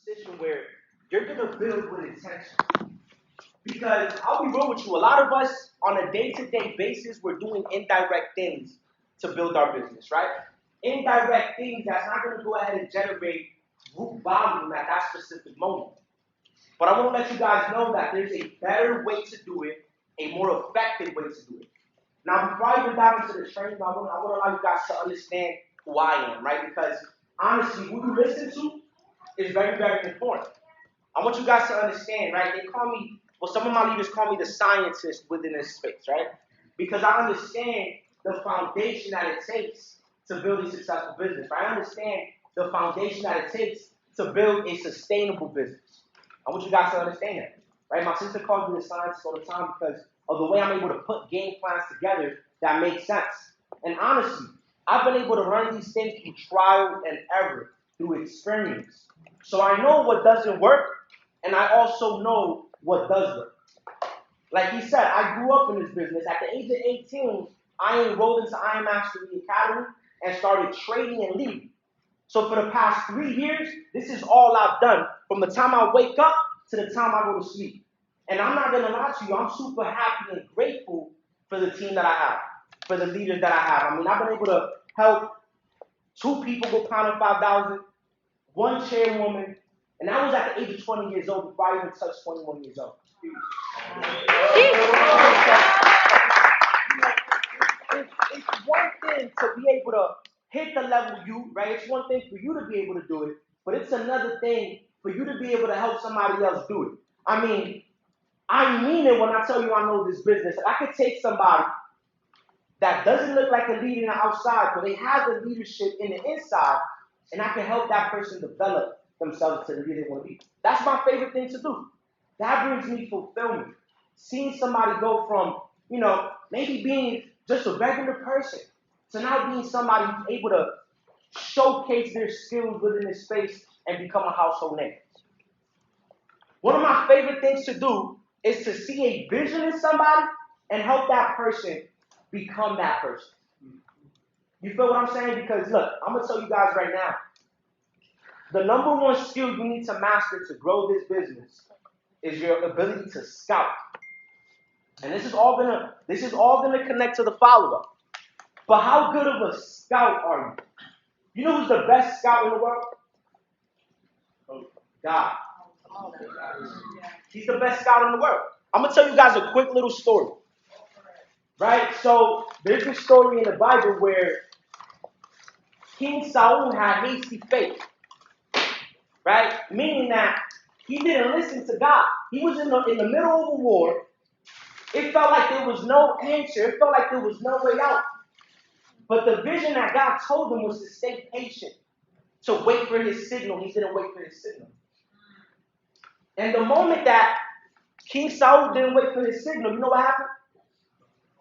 position where you're going to build with intention. Because I'll be real with you, a lot of us on a day-to-day basis, we're doing indirect things to build our business, right? Indirect things that's not going to go ahead and generate group volume at that specific moment. But I want to let you guys know that there's a better way to do it, a more effective way to do it. Now, before I even dive into the training, I want to allow you guys to understand who I am, right? Because honestly, who you listen to is very, very important. I want you guys to understand, right? They call me, well, some of my leaders call me the scientist within this space, right? Because I understand the foundation that it takes to build a successful business, right? I understand the foundation that it takes to build a sustainable business. I want you guys to understand that, right? My sister calls me the scientist all the time because of the way I'm able to put game plans together that make sense. And honestly, I've been able to learn these things through trial and error, through experience. So I know what doesn't work, and I also know what does work. Like he said, I grew up in this business. At the age of 18, I enrolled into I Am Mastery Academy and started trading and leading. So for the past 3 years, this is all I've done from the time I wake up to the time I go to sleep. And I'm not going to lie to you, I'm super happy and grateful for the team that I have, for the leaders that I have. I mean, I've been able to help 2 people go pound 5,000, 1 chairwoman, and that was at the age of 20 years old before I even touched 21 years old. It's one thing to be able to hit the level you, right? It's one thing for you to be able to do it, but it's another thing for you to be able to help somebody else do it. I mean it when I tell you I know this business. I could take somebody that doesn't look like a leader in the outside, but they have the leadership in the inside, and I can help that person develop themselves to the leader they want to be. That's my favorite thing to do. That brings me fulfillment. Seeing somebody go from, maybe being just a regular person to now being somebody who's able to showcase their skills within this space and become a household name. One of my favorite things to do is to see a vision in somebody and help that person become that person. You feel what I'm saying? Because look, I'm going to tell you guys right now, the number one skill you need to master to grow this business is your ability to scout. And this is all gonna connect to the follow-up. But how good of a scout are you? You know who's the best scout in the world? God. He's the best scout in the world. I'm gonna tell you guys a quick little story. Right? So there's this story in the Bible where King Saul had hasty faith. Right? Meaning that he didn't listen to God. He was in the middle of a war. It felt like there was no answer. It felt like there was no way out. But the vision that God told him was to stay patient, to wait for his signal. He didn't wait for his signal. And the moment that King Saul didn't wait for his signal, you know what happened?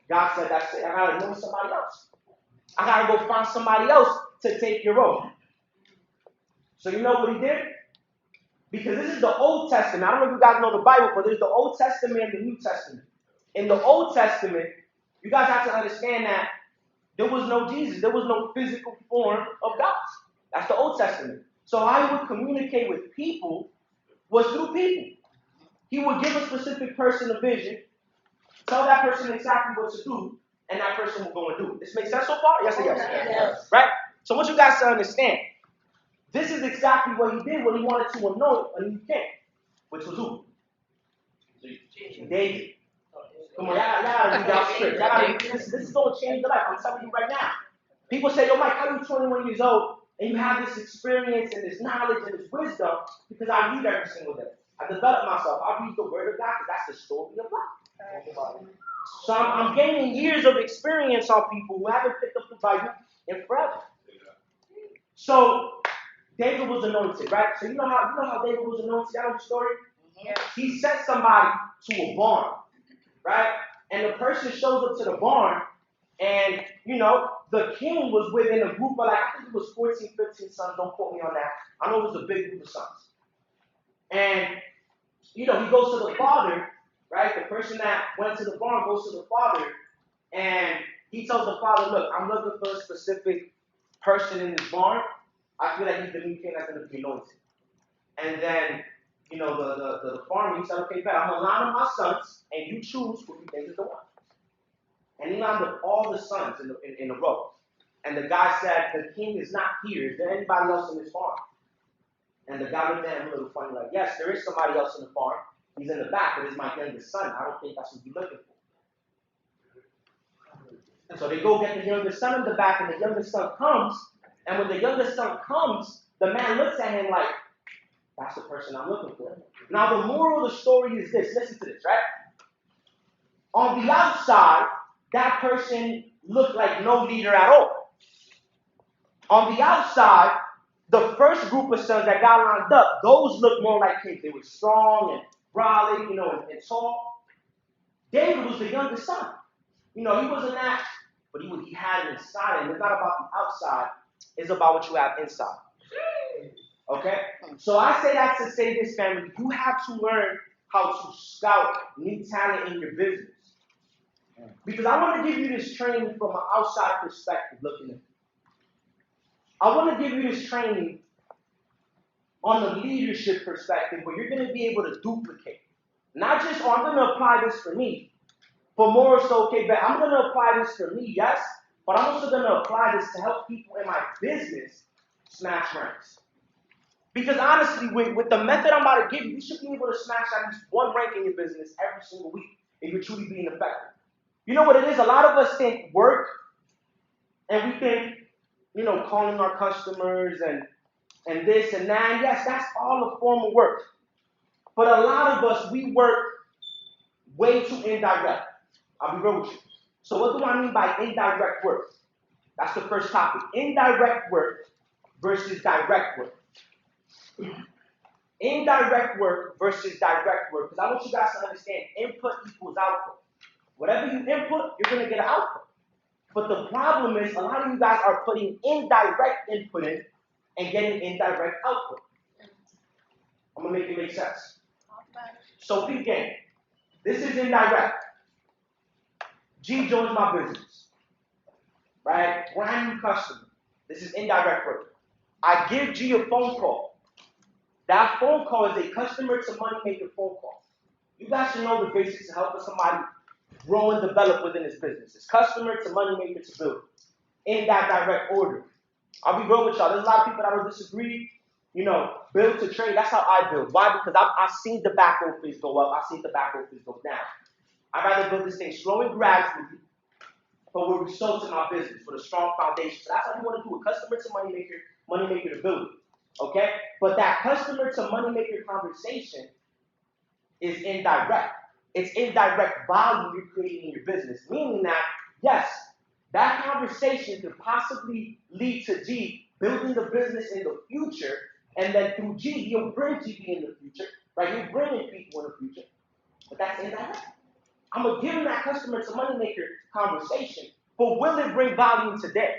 God said, that's it. I got to know somebody else. I got to go find somebody else to take your role. So you know what he did? Because this is the Old Testament. I don't know if you guys know the Bible, but there's the Old Testament and the New Testament. In the Old Testament, you guys have to understand that there was no Jesus. There was no physical form of God. That's the Old Testament. So how he would communicate with people was through people. He would give a specific person a vision, tell that person exactly what to do, and that person will go and do it. This makes sense so far? Yes or yes? Right? So I want you guys to understand, this is exactly what he did when he wanted to anoint a new king, which was who? David. Come on, this is going to change your life. I'm telling you right now. People say, yo, Mike, how are you 21 years old and you have this experience and this knowledge and this wisdom? Because I read every single day. I develop myself. I read the Word of God because that's the story of life. So I'm gaining years of experience on people who haven't picked up the Bible in forever. So David was anointed, right? So you know how David was anointed? I know the story? Yeah. He sent somebody to a barn. Right? And the person shows up to the barn, and, the king was within a group of, I think it was 14, 15 sons. Don't quote me on that. I know it was a big group of sons. And, he goes to the father, right? The person that went to the barn goes to the father, and he tells the father, look, I'm looking for a specific person in this barn. I feel like he's the new king that's going to be anointed. And then, the farmer, he said, okay, bet, I'm going to line up my sons, and you choose who you think is the one. And he lined up all the sons in a row. And the guy said, the king is not here. Is there anybody else in this farm? And the guy looked at him a little funny, like, yes, there is somebody else in the farm. He's in the back, but it's my youngest son. I don't think that's what you're looking for. And so they go get the youngest son in the back, and the youngest son comes. And when the youngest son comes, the man looks at him like, that's the person I'm looking for. Now, the moral of the story is this. Listen to this, right? On the outside, that person looked like no leader at all. On the outside, the first group of sons that got lined up, those looked more like kings. They were strong and brolic, and tall. David was the youngest son. He wasn't that, but he had it inside. And it's not about the outside. It's about what you have inside. Okay? So I say that to say this, family. You have to learn how to scout new talent in your business. Because I want to give you this training from an outside perspective looking at it. I want to give you this training on the leadership perspective where you're going to be able to duplicate. Not just, I'm going to apply this for me, but more so, okay, but I'm going to apply this for me, yes, but I'm also going to apply this to help people in my business smash ranks. Because honestly, with the method I'm about to give you, you should be able to smash at least one rank in your business every single week if you're truly being effective. You know what it is? A lot of us think work, and we think, calling our customers and this and that. And yes, that's all a form of work. But a lot of us, we work way too indirect. I'll be real with you. So what do I mean by indirect work? That's the first topic. Indirect work versus direct work. Indirect work versus direct work. Because I want you guys to understand input equals output. Whatever you input, you're going to get an output. But the problem is a lot of you guys are putting indirect input in and getting indirect output. I'm going to make it make sense. So big game. This is indirect. G joins my business. Right? Brand new customer. This is indirect work. I give G a phone call. That phone call is a customer to money maker phone call. You guys should know the basics of helping somebody grow and develop within his business. It's customer to money maker to build. In that direct order. I'll be real with y'all. There's a lot of people that will disagree. Build to trade. That's how I build. Why? Because I've seen the back office go up. I've seen the back office go down. I'd rather build this thing slow and gradually, but with results in my business, with a strong foundation. So that's how you want to do it. Customer to money maker to build it. Okay? But that customer to money maker conversation is indirect. It's indirect value you're creating in your business. Meaning that, yes, that conversation could possibly lead to G building the business in the future, and then through G, he'll bring GB in the future, right? He'll bring in people in the future. But that's indirect. I'm going to give him that customer to money maker conversation, but will it bring value today?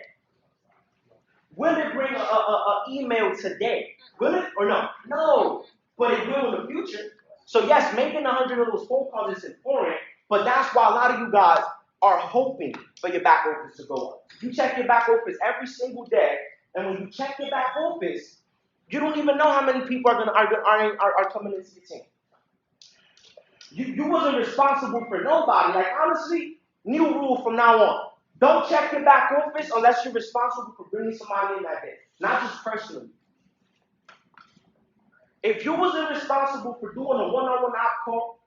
Will it bring a email today? Will it or no? No, but it will in the future. So yes, making 100 of those phone calls is important, but that's why a lot of you guys are hoping for your back office to go up. You check your back office every single day, and when you check your back office, you don't even know how many people are coming into your team. You wasn't responsible for nobody. Like honestly, new rule from now on. Don't check your back office unless you're responsible for bringing somebody in that day. Not just personally. If you wasn't responsible for doing a one-on-one app call,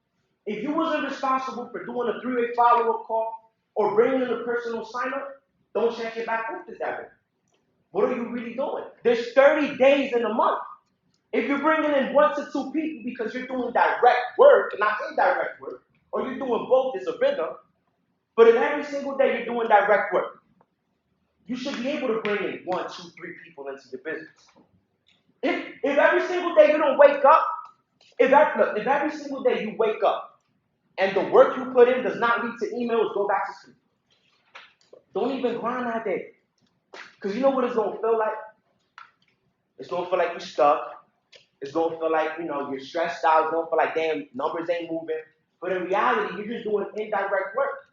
if you wasn't responsible for doing a three-way follow-up call, or bringing in a personal sign-up, don't check your back office that way. What are you really doing? There's 30 days in a month. If you're bringing in 1 to 2 people because you're doing direct work, not indirect work, or you're doing both, it's a rhythm, but if every single day you're doing direct work, you should be able to bring in 1, 2, 3 people into your business. If every single day you don't wake up, if every single day you wake up and the work you put in does not lead to emails, go back to sleep. Don't even grind that day. Because you know what it's going to feel like? It's going to feel like you're stuck. It's going to feel like, you're stressed out. It's going to feel like, damn, numbers ain't moving. But in reality, you're just doing indirect work.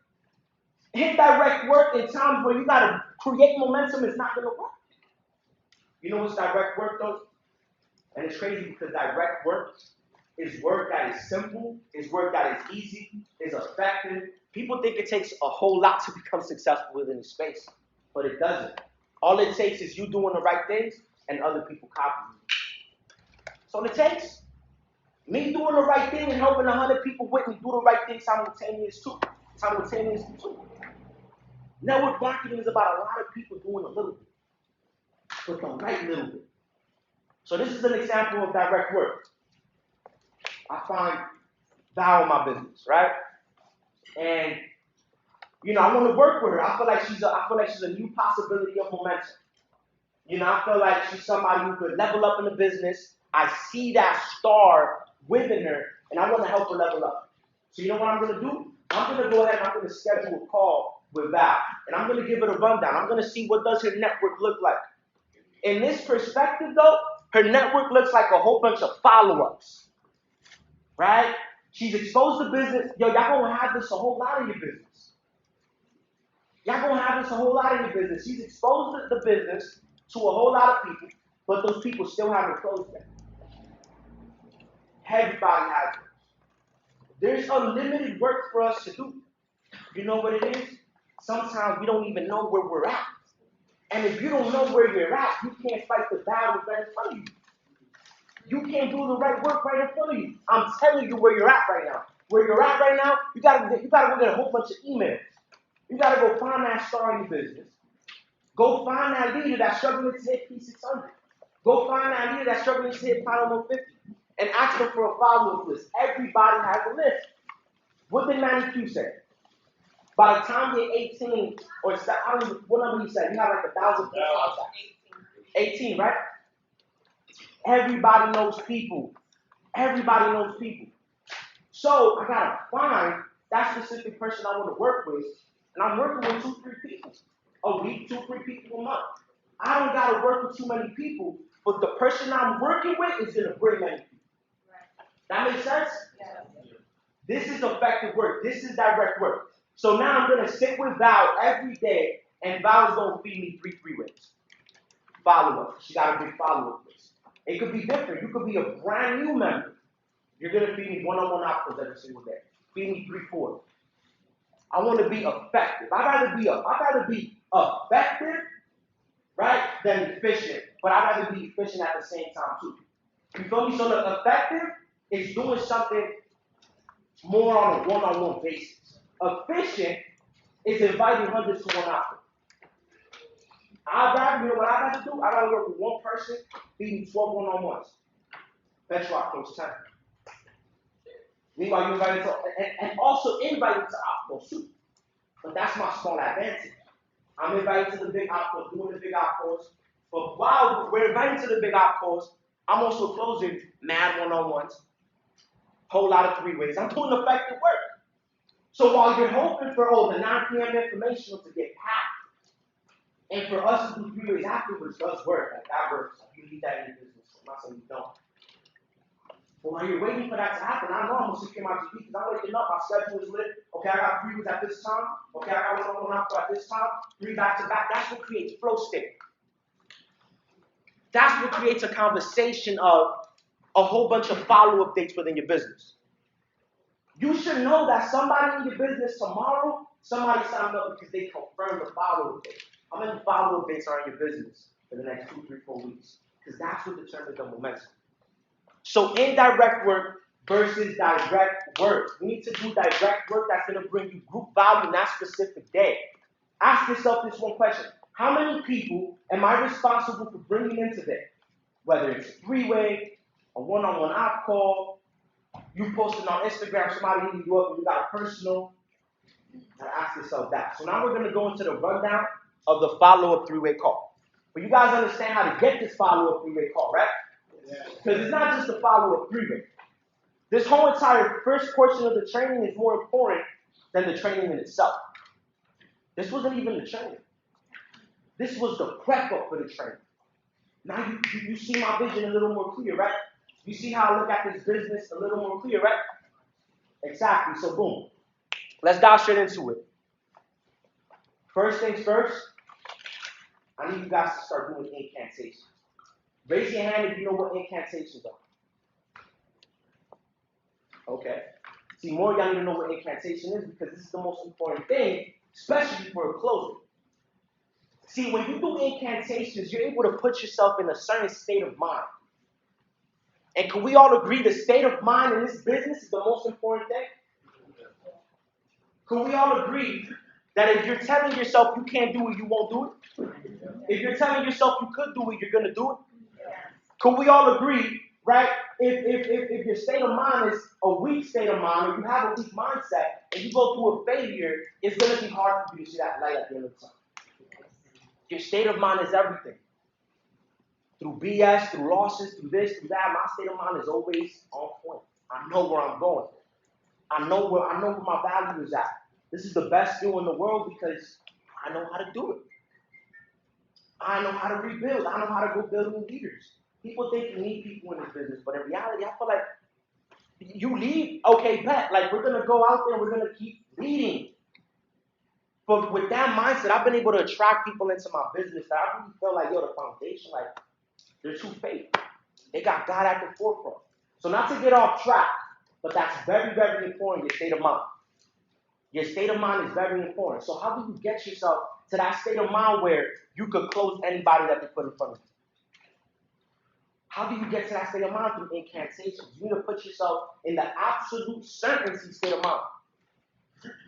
Indirect work in times where you got to create momentum is not going to work. You know what's direct work, though? And it's crazy because direct work is work that is simple, is work that is easy, is effective. People think it takes a whole lot to become successful within the space, but it doesn't. All it takes is you doing the right things and other people copying you. That's all it takes. Me doing the right thing and helping 100 people with me do the right thing simultaneously too. Network marketing is about a lot of people doing a little bit, but the right little bit. So this is an example of direct work. I find Val in my business, right? And I want to work with her. I feel like she's a new possibility of momentum. I feel like she's somebody who could level up in the business. I see that star within her, and I want to help her level up. So you know what I'm going to do? I'm going to go ahead and I'm going to schedule a call with Val, and I'm going to give it a rundown. I'm going to see what does her network look like. In this perspective, though, her network looks like a whole bunch of follow-ups, right? She's exposed to business. Yo, y'all going to have this a whole lot in your business. She's exposed the business to a whole lot of people, but those people still haven't closed yet. Everybody has it. There's unlimited work for us to do. You know what it is? Sometimes we don't even know where we're at. And if you don't know where you're at, you can't fight the battles right in front of you. You can't do the right work right in front of you. I'm telling you where you're at right now. Where you're at right now, you gotta go get a whole bunch of emails. You gotta go find that star in your business. Go find that leader that's struggling to hit P600. Go find that leader that's struggling to hit Final 150. And ask them for a follow-up list. Everybody has a list. What did Man-nyy say? By the time you're 18, or I don't know what number he said, you have like 1,000 contacts. 18, right? Everybody knows people. So I gotta find that specific person I want to work with, and I'm working with 2-3 people a week, 2-3 people a month. I don't gotta work with too many people, but the person I'm working with is gonna bring many people. That makes sense? Yeah. This is effective work. This is direct work. So now I'm going to sit with Val every day, and Val is going to feed me 3 freeways. Follow-up. She got a big follow-up list. It could be different. You could be a brand new member. You're going to feed me one-on-one outputs every single day. Feed me 3-4. I want to be effective. I'd rather be effective, right, than efficient. But I'd rather be efficient at the same time, too. You feel me? So the effective is doing something more on a one-on-one basis. Efficient is inviting hundreds to one output. You know what I'd rather do? I'd rather work with one person, feeding 12 one-on-ones. Bet you I close 10. Meanwhile, you invite to, and also inviting to outposts too. But that's my small advantage. I'm invited to the big outposts, doing the big outposts. But while we're invited to the big outposts, I'm also closing mad one-on-ones. Whole lot of 3-ways. I'm doing effective work. So while you're hoping for the 9 p.m. information to get packed, and for us to do 3-ways afterwards does work. Like that works. You need that in your business. I'm not saying you don't. But while you're waiting for that to happen, I know I'm gonna secure my GP because I'm waking up. My schedule is lit. Okay, I got 3-ways at this time. Okay, I got one output at this time. 3 back to back. That's what creates flow state. That's what creates a conversation of a whole bunch of follow-up dates within your business. You should know that somebody in your business tomorrow, somebody signed up because they confirmed the follow-up date. How many follow-up dates are in your business for the next 2, 3, 4 weeks? Because that's what determines the momentum. So indirect work versus direct work. We need to do direct work that's going to bring you group value in that specific day. Ask yourself this one question. How many people am I responsible for bringing in today? Whether it's a 3-way, a one-on-one app call, you posting on Instagram, somebody hitting you up and you got a personal. You gotta ask yourself that. So now we're gonna go into the rundown of the follow-up 3-way call. But you guys understand how to get this follow-up 3-way call, right? Because it's not just a follow-up 3-way. This whole entire first portion of the training is more important than the training in itself. This wasn't even the training. This was the prep up for the training. Now you see my vision a little more clear, right? You see how I look at this business a little more clear, right? Exactly. So boom. Let's dive straight into it. First things first, I need you guys to start doing incantations. Raise your hand if you know what incantations are. Okay. See, more of y'all need to know what incantation is because this is the most important thing, especially for a closing. See, when you do incantations, you're able to put yourself in a certain state of mind. And can we all agree the state of mind in this business is the most important thing? Can we all agree that if you're telling yourself you can't do it, you won't do it? If you're telling yourself you could do it, you're going to do it? Can we all agree, right? If your state of mind is a weak state of mind, or you have a weak mindset, and you go through a failure, it's going to be hard for you to see that light at the end of the tunnel. Your state of mind is everything. Through BS, through losses, through this, through that, my state of mind is always on point. I know where I'm going. I know where my value is at. This is the best deal in the world because I know how to do it. I know how to rebuild. I know how to go build new leaders. People think you need people in this business, but in reality, I feel like you lead, okay, bet. Like, we're going to go out there and we're going to keep leading. But with that mindset, I've been able to attract people into my business that I really feel like, the foundation, like, they're too fake. They got God at the forefront. So not to get off track, but that's very, very important, your state of mind. Your state of mind is very important. So how do you get yourself to that state of mind where you could close anybody that they put in front of you? How do you get to that state of mind through incantations? You need to put yourself in the absolute certainty state of mind.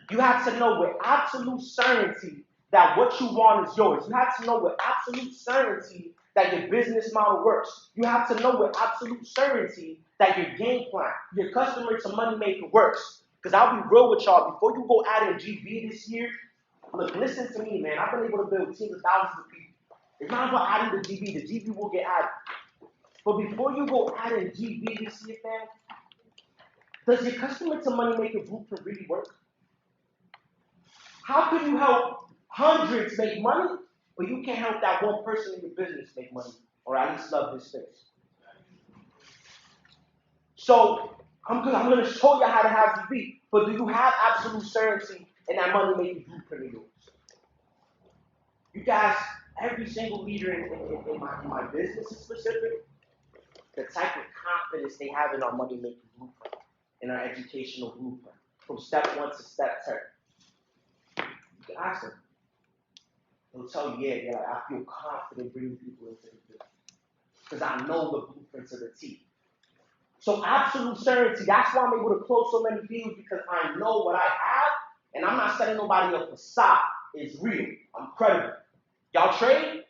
You have to know with absolute certainty that what you want is yours. You have to know with absolute certainty that your business model works. You have to know with absolute certainty that your game plan, your customer to money maker works. Because I'll be real with y'all, before you go add in GB this year, look, listen to me, man. I've been able to build teams of thousands of people. It's not about adding the GB will get added. But before you go add in GB this year, fam, does your customer to money maker blueprint really work? How can you help hundreds make money, but you can't help that one person in your business make money, or at least love this space? So I'm going to show you how to have GB, but do you have absolute certainty in that money-making blueprint of yours? You guys, every single leader in my business is specific, the type of confidence they have in our money-making blueprint, in our educational blueprint, from step 1 to step 10. You can ask them. They'll tell you, yeah, like, I feel confident bringing people into the business because I know the blueprint to the T. So absolute certainty, that's why I'm able to close so many deals because I know what I have and I'm not setting nobody up facade. It's real. I'm credible. Y'all trade?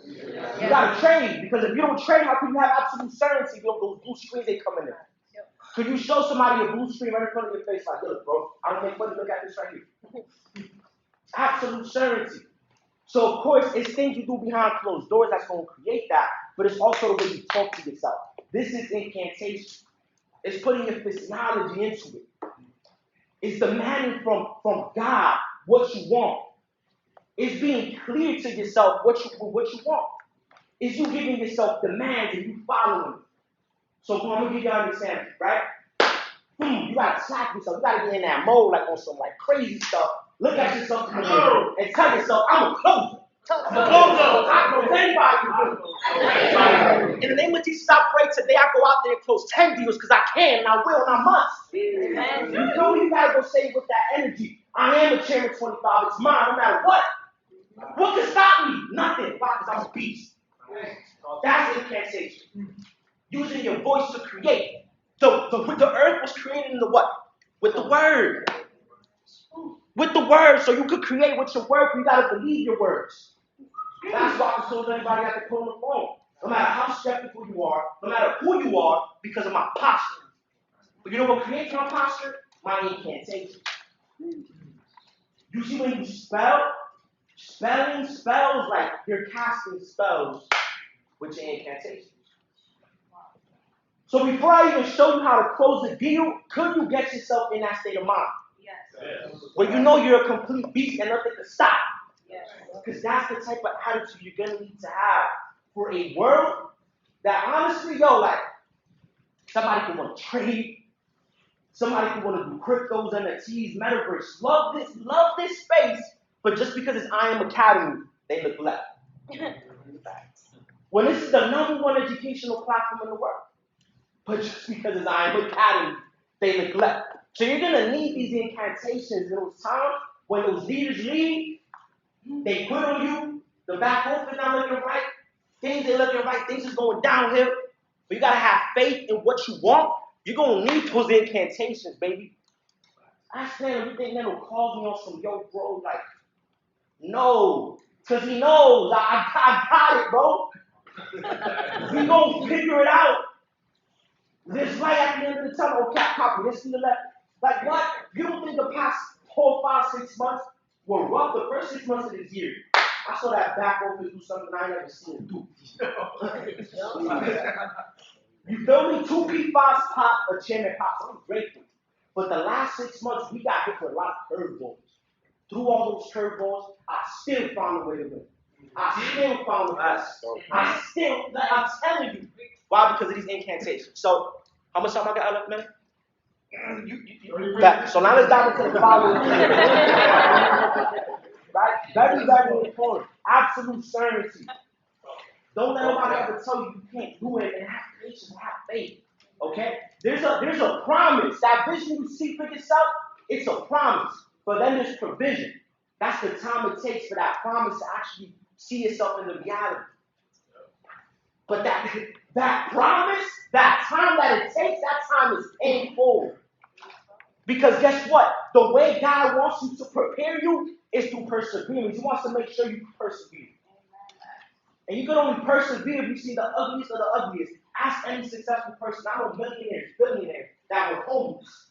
Yeah. You gotta trade because if you don't trade, how can you have absolute certainty? Those blue screens ain't coming in. Yep. Could you show somebody a blue screen right in front of your face like, look, bro, I don't make money, look at this right here. Absolute certainty. So, of course, it's things you do behind closed doors that's going to create that, but it's also the way you talk to yourself. This is incantation. It's putting your physiology into it. It's demanding from God what you want. It's being clear to yourself what you want. It's you giving yourself demands and you following it. So, I'm going to give y'all an example, right? You got to slap yourself. You got to get in that mode like on some like crazy stuff. Look at yourself in the mirror and tell yourself, I'm a closer. I'm a closer. I close anybody. In the name of Jesus, I pray today I go out there and close 10 deals because I can and I will and I must. Amen. You know you got to go save with that energy. I am a chairman 25. It's mine no matter what. What can stop me? Nothing. Why? Because I'm a beast. That's incantation. Using your voice to create. The earth was created in the what? With the word. With the word, so you could create with your word, you gotta believe your words. That's why I told anybody at the phone the phone. No matter how skeptical you are, no matter who you are, because of my posture. But you know what creates my posture? My incantation. You see when you spell, spelling spells like you're casting spells with your incantation. So before I even show you how to close a deal, could you get yourself in that state of mind? Yes. Where you know you're a complete beast and nothing can stop. Yes. Because that's the type of attitude you're going to need to have for a world that honestly, like, somebody could want to trade, somebody could want to do cryptos, NFTs, metaverse, love this space, but just because it's I Am Academy, they look left. when this is the #1 educational platform in the world. But just because it's IM Academy, they neglect. So you're going to need these incantations in those times when those leaders leave, they quit on you, the back office not looking right, things ain't looking right, things is going downhill. But you got to have faith in what you want. You're going to need those incantations, baby. Ask man, you think man will call me on some, yo, bro, like, no. Because he knows, I got it, bro. We going to figure it out. There's light at the end of the tunnel. Okay, copy. This to the left. Like what? You don't think the past 4, 5, 6 months were rough? The first 6 months of this year, I saw that back office do something I never seen it do. You feel me? 2 P5s pop, a chairman pop. So I'm grateful. But the last 6 months, we got hit with a lot of curveballs. Through all those curveballs, I still found a way to win. I still found the best. I'm telling you. Why? Because of these incantations. So, how much time I got left, man? So now let's dive into the following. Right? Very, very important. Absolute certainty. Don't let nobody ever tell you can't do it, and have patience and have faith. Okay? There's a promise. That vision you see for yourself, it's a promise. But then there's provision. That's the time it takes for that promise to actually see itself in the reality. But that promise, that time that it takes, that time is painful. Because guess what? The way God wants you to prepare you is through perseverance. He wants to make sure you persevere. And you can only persevere if you see the ugliest of the ugliest. Ask any successful person. I know millionaires, billionaires that were homeless,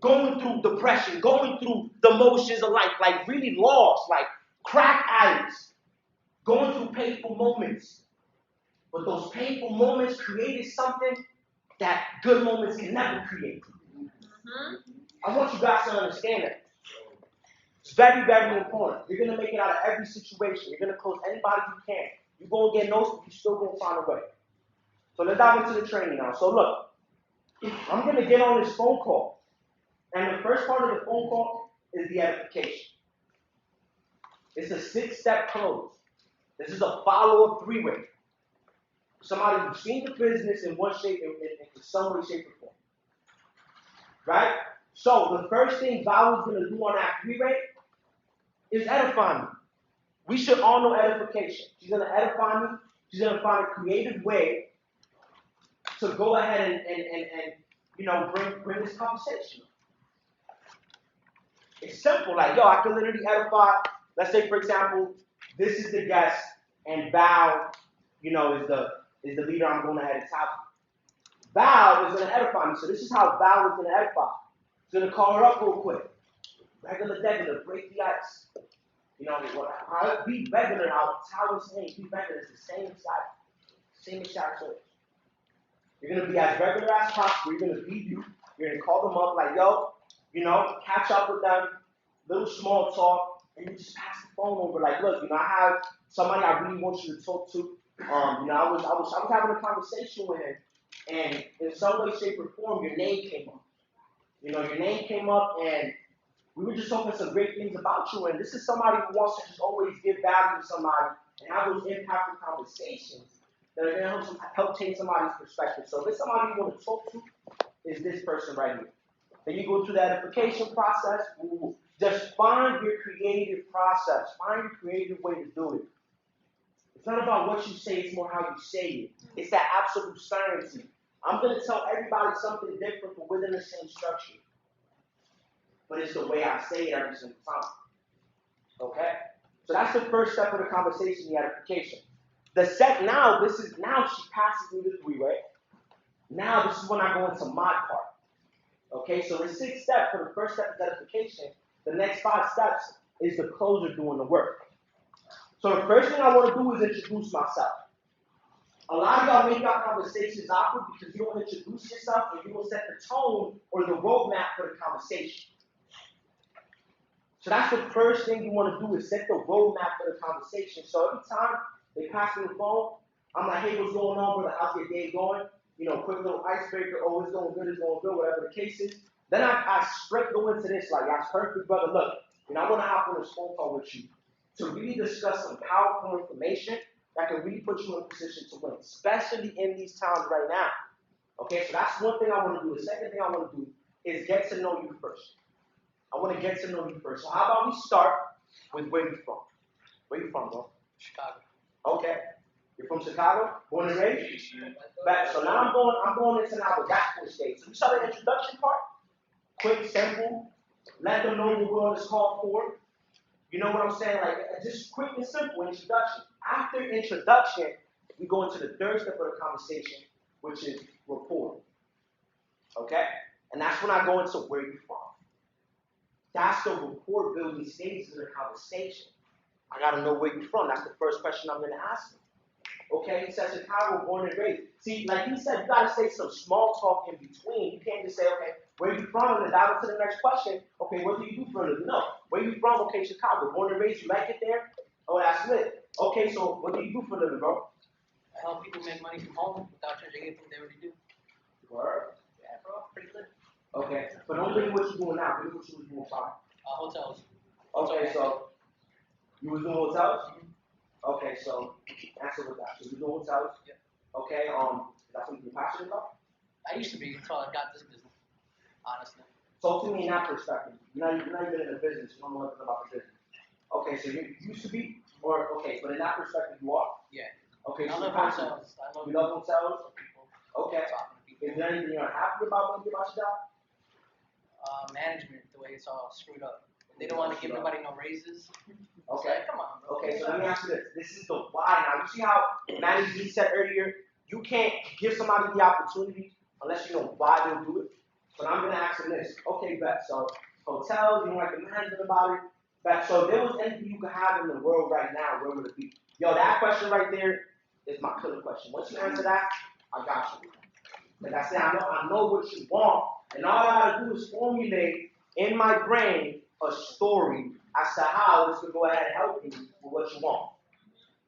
going through depression, going through the motions of life, like really lost, like crack addicts, going through painful moments. But those painful moments created something that good moments can never create. I want you guys to understand that. It's very, very important. You're going to make it out of every situation. You're going to close anybody you can. You're going to get notes, but you're still going to find a way. So let's dive into the training now. So look, I'm going to get on this phone call. And the first part of the phone call is the edification. It's a 6-step close. This is a follow-up 3-way. Somebody who's seen the business in one shape, in some way, shape, or form. Right? So the first thing Val is going to do on that 3-way is edify me. We should all know edification. She's going to edify me. She's going to find a creative way to go ahead and bring this conversation. It's simple. Like, I can literally edify. Let's say, for example, this is the guest, and Val, is the leader I'm going to head to top. Val is going to edify me. So this is how Val is going to edify. He's going to call her up real quick. Regular, break the ice. Be regular. How it's saying, be regular. It's the same exact choice. You're going to be as regular as possible. You're going to be you. You're going to call them up like, catch up with them, little small talk, and you just pass the phone over. Like, look, I have somebody I really want you to talk to. I was having a conversation with him, and in some way, shape, or form, your name came up. Your name came up, and we were just talking some great things about you. And this is somebody who wants to just always give value to somebody and have those impactful conversations that are going to help change somebody's perspective. So if it's somebody you want to talk to, is this person right here. Then you go through the edification process. Just find your creative process. Find your creative way to do it. It's not about what you say, it's more how you say it. It's that absolute certainty. I'm going to tell everybody something different, but within the same structure. But it's the way I say it every single time. Okay? So that's the first step of the conversation, the edification. Now she passes me the 3-way. Now this is when I go into my part. Okay, so the 6th step for the first step is edification. The next 5 steps is the closer doing the work. So the first thing I want to do is introduce myself. A lot of y'all make your conversations awkward because you don't introduce yourself and you don't set the tone or the roadmap for the conversation. So that's the first thing you want to do is set the roadmap for the conversation. So every time they pass me the phone, I'm like, hey, what's going on, brother? How's your day going? Quick little icebreaker. Oh, it's going good, whatever the case is. Then I straight go into this like, that's perfect, brother. Look, I want to hop on this phone call with you to really discuss some powerful information that can really put you in a position to win, especially in these times right now. Okay, so that's one thing I want to do. The second thing I want to do is get to know you first. I want to get to know you first. So how about we start with where you're from? Where you from, bro? Chicago. Okay. You're from Chicago? Born and raised? Back. So now I'm going into now the gospel stage. So we saw the introduction part. Quick, simple. Let them know what we're on this call for. You know what I'm saying? Like, just quick and simple introduction. After introduction, we go into the third step of the conversation, which is rapport. Okay? And that's when I go into where you're from. That's the rapport building stage of the conversation. I got to know where you're from. That's the first question I'm going to ask you. Okay? He says Chicago, born and raised. See, like he said, you got to say some small talk in between. You can't just say, okay, where are you from? And then dive into the next question. Okay, what do you do for a living? No. Where are you from? Okay, Chicago. Born and raised. You like it there? Oh, that's lit. Okay, so what do you do for a living, bro? I help people make money from home without changing anything they already do. Word? Yeah, bro. Pretty good. Okay. But don't think what you're doing now. Think what you was doing prior. Hotels. Okay, so you was doing hotels? Mm-hmm. Okay, so answer with that. So you doing hotels? Yep. Okay, is that something you're passionate about? I used to be until I got this business, honestly. Talk to me in that perspective. You're not even in the business. You don't know nothing about the business. Okay, so you used to be, or okay, but in that perspective you are? Yeah. Okay, I so love hotels. You love hotels? People. Okay. Is there anything you're unhappy about when you get about your job? Management, the way it's all screwed up. They don't want to give anybody no raises. Okay. Like, come on, bro. Okay, so let me ask you this. This is the why now. You see how Man-nyy said earlier, you can't give somebody the opportunity unless you know why they'll do it. So I'm gonna ask them this. Okay, bet. So hotels, you don't like the management about it. Bet. So if there was anything you could have in the world right now, where would it be? Yo, that question right there is my killer question. Once you answer that, I got you. Like I said, I know what you want, and all I gotta do is formulate in my brain a story as to how this could go ahead and help you with what you want.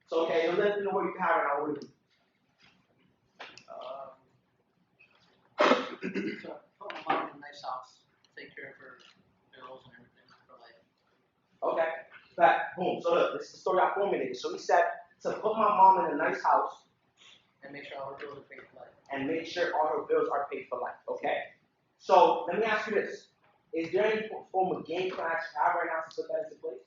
So okay, so let me know what you can have right now. What do you So put my mom in a nice house, take care of her bills and everything for life. Okay, back, boom. So look, this is the story I formulated. So he said to put my mom in a nice house and make sure all her bills are paid for life. And make sure all her bills are paid for life. Okay. So let me ask you this: is there any form of game plan you have right now to put that into place?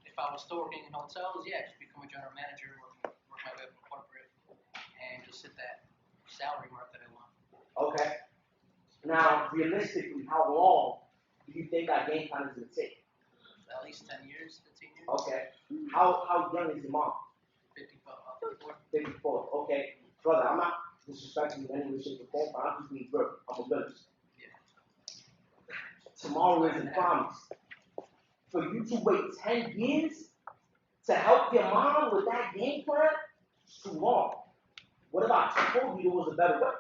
If I was still working in hotels, yeah, just become a general manager, work my way up in corporate, and just hit that salary mark that I want. Okay. Now, realistically, how long do you think that game plan is going to take? At least 10 years, 15 years. Okay. How young is your mom? 54. 54. Okay. Brother, I'm not disrespecting you in any way, shape, or form, but I'm just being real. I'm a realist. Yeah. Tomorrow isn't promised. For you to wait 10 years to help your mom with that game plan, it's too long. What if I told you there was a better way?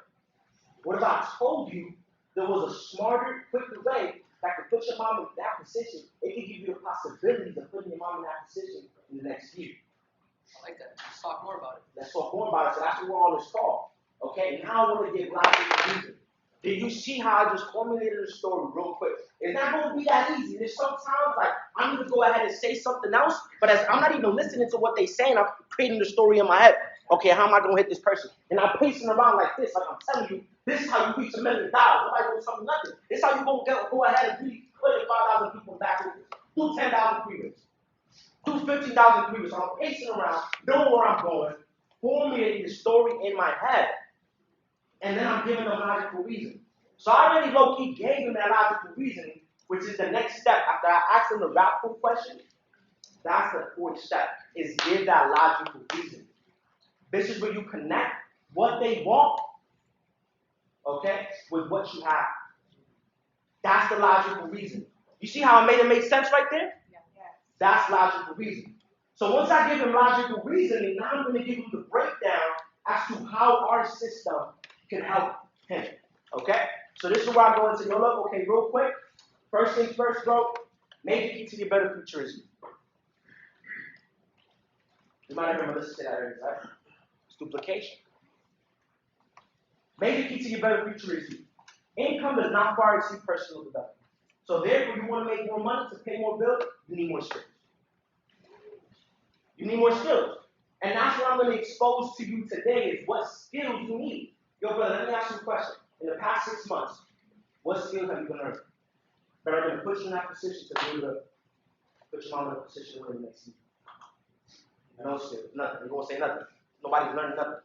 What if I told you there was a smarter, quicker way that could put your mom in that position? It could give you the possibilities of putting your mom in that position in the next year. I like that. Let's talk more about it. Let's talk more about it. So that's what we're on this call. Okay, now I want to get logical reason. Did you see how I just formulated a story real quick? It's not going to be that easy. There's sometimes like I'm going to go ahead and say something else, but as I'm not even listening to what they're saying, I'm creating the story in my head. Okay, how am I going to hit this person? And I'm pacing around like this, like I'm telling you, this is how you reach $1 million. Nobody going to tell me nothing. This is how you going to go ahead and really put 5,000 people back with this. Do 10,000 pre-rates. Do 15,000 pre-rates. So I'm pacing around, knowing where I'm going, formulating the story in my head. And then I'm giving them logical reason. So I already low-key gave them that logical reasoning, which is the next step. After I asked them the rapid question, that's the fourth step, is give that logical reason. This is where you connect what they want, okay, with what you have. That's the logical reason. You see how I made it make sense right there? Yeah. That's logical reason. So once I give them logical reasoning, now I'm going to give them the breakdown as to how our system can help him. Okay? So this is where I go into your look. Okay, real quick. First things first, bro. Major key to your better future is you. You might have remember this that earlier, right? It's duplication. Major key to your better future is you. Income does not far exceed personal development. So therefore, you want to make more money to pay more bills, you need more skills. You need more skills. And that's what I'm going to expose to you today is what skills you need. Yo, brother, let me ask you a question. In the past 6 months, what skills have you been learning that are going to put you in that position to be able to put your mom in a position where it makes you? No skills, nothing. You're going to say nothing. Nobody's learning nothing.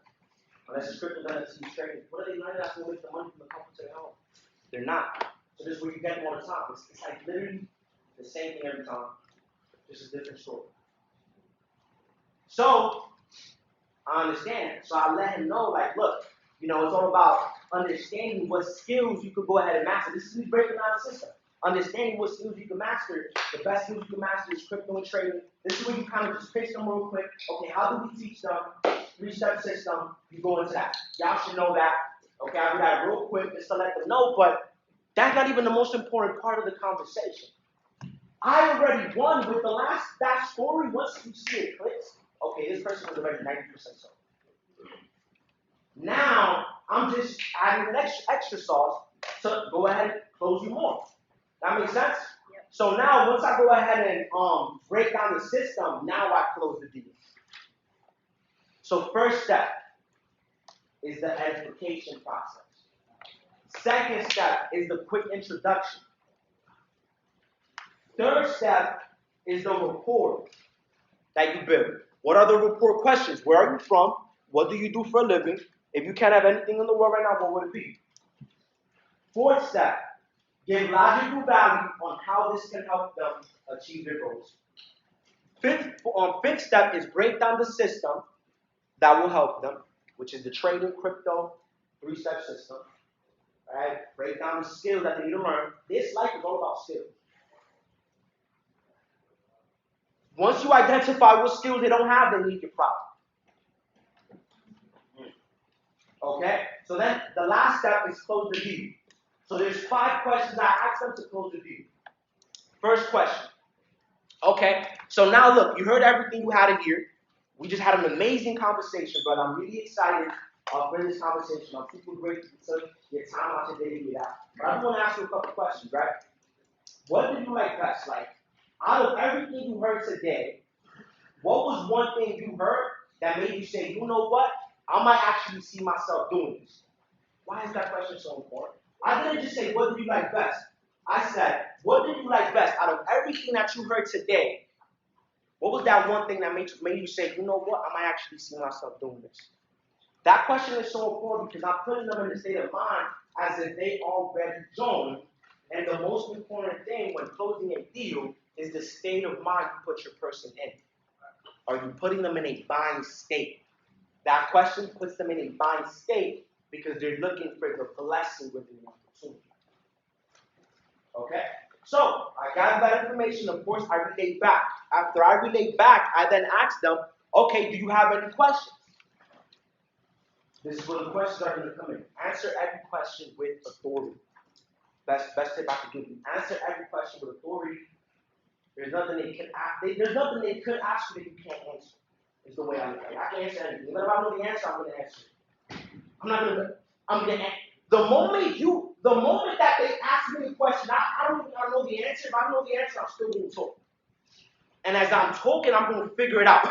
Unless it's crypto, then it's trading. What are they learning that's going to make the money from the comfort of their home? They're not. So this is where you get them all the time. It's like literally the same thing every time. Just a different story. So, I understand. So I let him know, like, look, it's all about understanding what skills you could go ahead and master. This is me breaking down the system. Understanding what skills you can master. The best skills you can master is crypto and trading. This is where you kind of just pitch them real quick. Okay, how do we teach them? 3-step system. You go into that. Y'all should know that. Okay, I'll do that real quick just to let them know, but that's not even the most important part of the conversation. I already won with the last that story. Once you see it clicks, okay, this person was already 90% sold. Now, I'm just adding an extra sauce to go ahead and close you more. That makes sense? Yep. So now, once I go ahead and break down the system, now I close the deal. So first step is the edification process. Second step is the quick introduction. Third step is the rapport that you build. What are the rapport questions? Where are you from? What do you do for a living? If you can't have anything in the world right now, what would it be? Fourth step, give logical value on how this can help them achieve their goals. Fifth step is break down the system that will help them, which is the trading crypto 3-step system. All right? Break down the skills that they need to learn. This life is all about skills. Once you identify what skills they don't have, they need your problem. Okay? So then the last step is close the deal. So there's 5 questions I ask them to close the deal. First question. Okay, so now look, you heard everything you had in here. We just had an amazing conversation, but I'm really excited for this conversation. I'm super grateful for your time out today to do that. But I want to ask you a couple questions, right? What did you like best? Like, out of everything you heard today, what was one thing you heard that made you say, you know what? I might actually see myself doing this. Why is that question so important? I didn't just say, what did you like best? I said, what did you like best? Out of everything that you heard today, what was that one thing that made you say, you know what? I might actually see myself doing this. That question is so important because I'm putting them in a state of mind as if they already joined. And the most important thing when closing a deal is the state of mind you put your person in. Are you putting them in a buying state? That question puts them in a buying state because they're looking for the blessing within the opportunity. Okay? So, I got that information. Of course, I relate back. After I relate back, I then ask them, okay, do you have any questions? This is where the questions are going to come in. Answer every question with authority. Best tip I can give you. Answer every question with authority. There's nothing they could ask you that you can't answer. Is the way I look at it. I can answer anything. But if I know the answer, I'm going to answer it. I'm going to answer. The moment that they ask me a question, I don't even know the answer. If I know the answer, I'm still going to talk. And as I'm talking, I'm going to figure it out.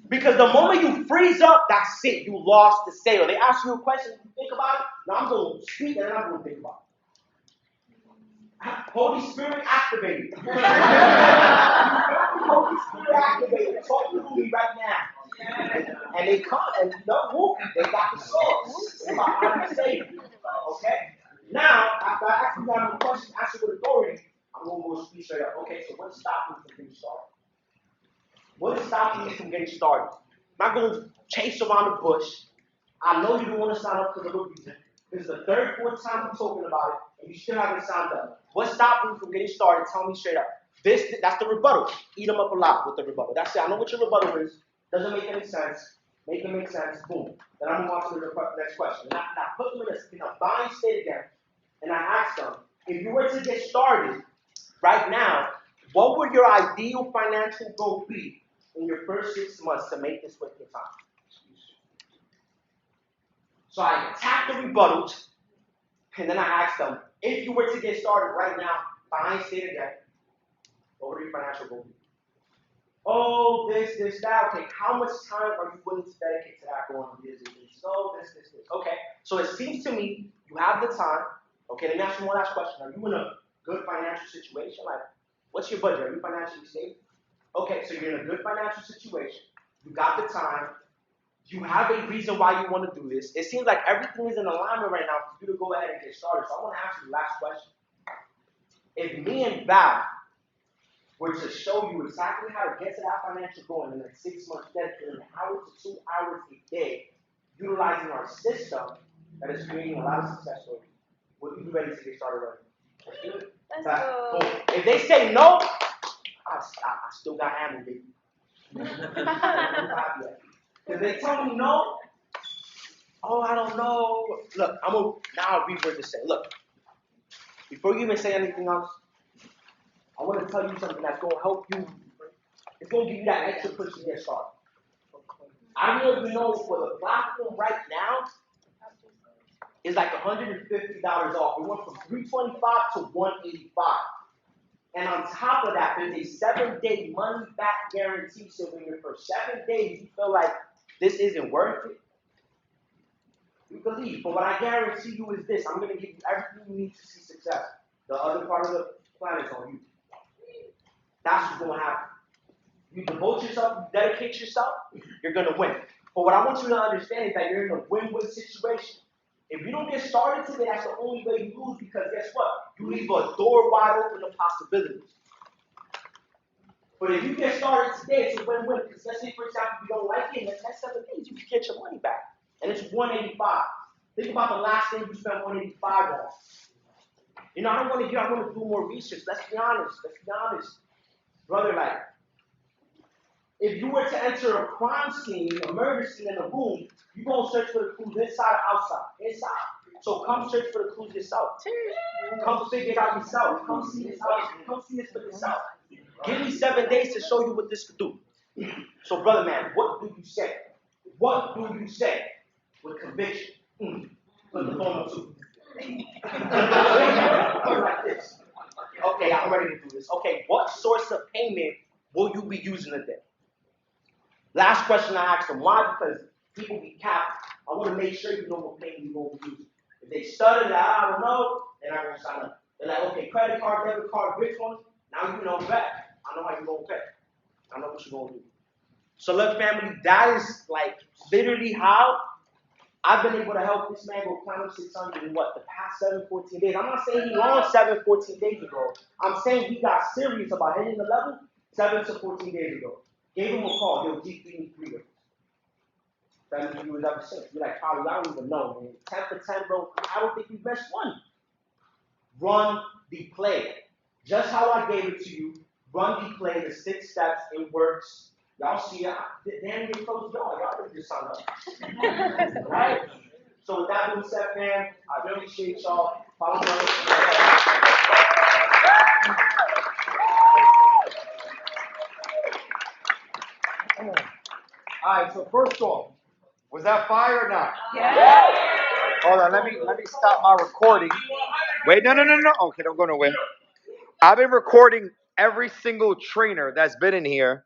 Because the moment you freeze up, that's it. You lost the sale. They ask you a question, you think about it. Now I'm going to speak and then I'm going to think about it. Holy Spirit activated. Holy Spirit activated. Talk to me right now. And they come and they got the source. It's about how to say it. Okay? Now, after I ask you a question, answer with authority, I'm going to go speak straight up. Okay, so what's stopping you from getting started? What is stopping you from getting started? I'm not going to chase around the bush. I know you don't want to sign up for the reason. This is the 3rd, 4th time I'm talking about it, and you still haven't signed up. What's stopping you from getting started? Tell me straight up. That's the rebuttal. Eat them up a lot with the rebuttal. That's it. I know what your rebuttal is. Doesn't make any sense. Make it make sense. Boom. Then I'm going to move on to the next question. Now put them in a buying state again, and I ask them, if you were to get started right now, what would your ideal financial goal be in your first 6 months to make this worth your time? So I attack the rebuttals, and then I ask them, if you were to get started right now, buying state again, what would your financial goal be? Oh, this, that. Okay, how much time are you willing to dedicate to that going on this? Oh, this. Okay, so it seems to me you have the time. Okay, let me ask you one last question. Are you in a good financial situation? Like, what's your budget? Are you financially stable? Okay, so you're in a good financial situation. You got the time. You have a reason why you want to do this. It seems like everything is in alignment right now for you to go ahead and get started. So I want to ask you the last question. If me and Val were to show you exactly how to get to that financial goal in like 6 months, dedicating an hour to 2 hours a day, utilizing our system that is creating a lot of success for you, would you be ready to get started right now? Let's do it. Let's go. If they say no, I still got ammo, baby. If they tell me no, oh, I don't know. Look, now I'll reword this. Look, before you even say anything else, I want to tell you something that's going to help you. It's going to give you that extra push to get started. I don't even know for the platform right now is like $150 off. It went from $325 to $185. And on top of that, there's a 7-day money-back guarantee. So when you're for 7 days, you feel like this isn't worth it, you can leave. But what I guarantee you is this. I'm going to give you everything you need to see success. The other part of the plan is on you. That's what's going to happen. You devote yourself, you dedicate yourself, you're going to win. But what I want you to understand is that you're in a win-win situation. If you don't get started today, that's the only way you lose, because guess what? You leave a door wide open to possibilities. But if you get started today, it's a win-win. Because let's say, for example, you don't like it, in the next 7 days, you can get your money back. And it's $185. Think about the last thing you spent $185 on. You know, I want to do more research. Let's be honest. Brother, like, if you were to enter a crime scene, a murder scene in a room, you're going to search for the clues inside or outside? Inside. So come search for the clues yourself. Come figure it out yourself. Come see this out. Come see this for yourself. Give me 7 days to show you what this could do. So, brother man, what do you say? What do you say with conviction? Put the phone on too. Like this. Okay, I'm ready to do this. Okay, what source of payment will you be using today? Last question I asked them. Why? Because people be capped. I want to make sure you know what payment you're going to be using. If they stutter that, I don't know, they're not going to sign up. They're like, okay, credit card, debit card, which one? Now you know better. I know how you're going to pay. I know what you're going to do. So look, family, that is like literally how I've been able to help this man go climb up 600 in what, the past 14 days. I'm not saying he launched 14 days ago. I'm saying he got serious about hitting the level 7 to 14 days ago. Gave him a call. Yo, G, we need 3 of us. That means you was ever since. You're like, Polly, I don't even know, man. 10 for 10, bro. I don't think we've missed one. Run the play. Just how I gave it to you. Run the play, the 6 steps, it works. Y'all see it. Damn, get close to y'all. Y'all can just sign up. Right? So with that being said, man, I really appreciate y'all. Follow me on All right, so first off, was that fire or not? Yeah. Hold on, let me stop my recording. Wait, no. Okay, don't go nowhere. I've been recording every single trainer that's been in here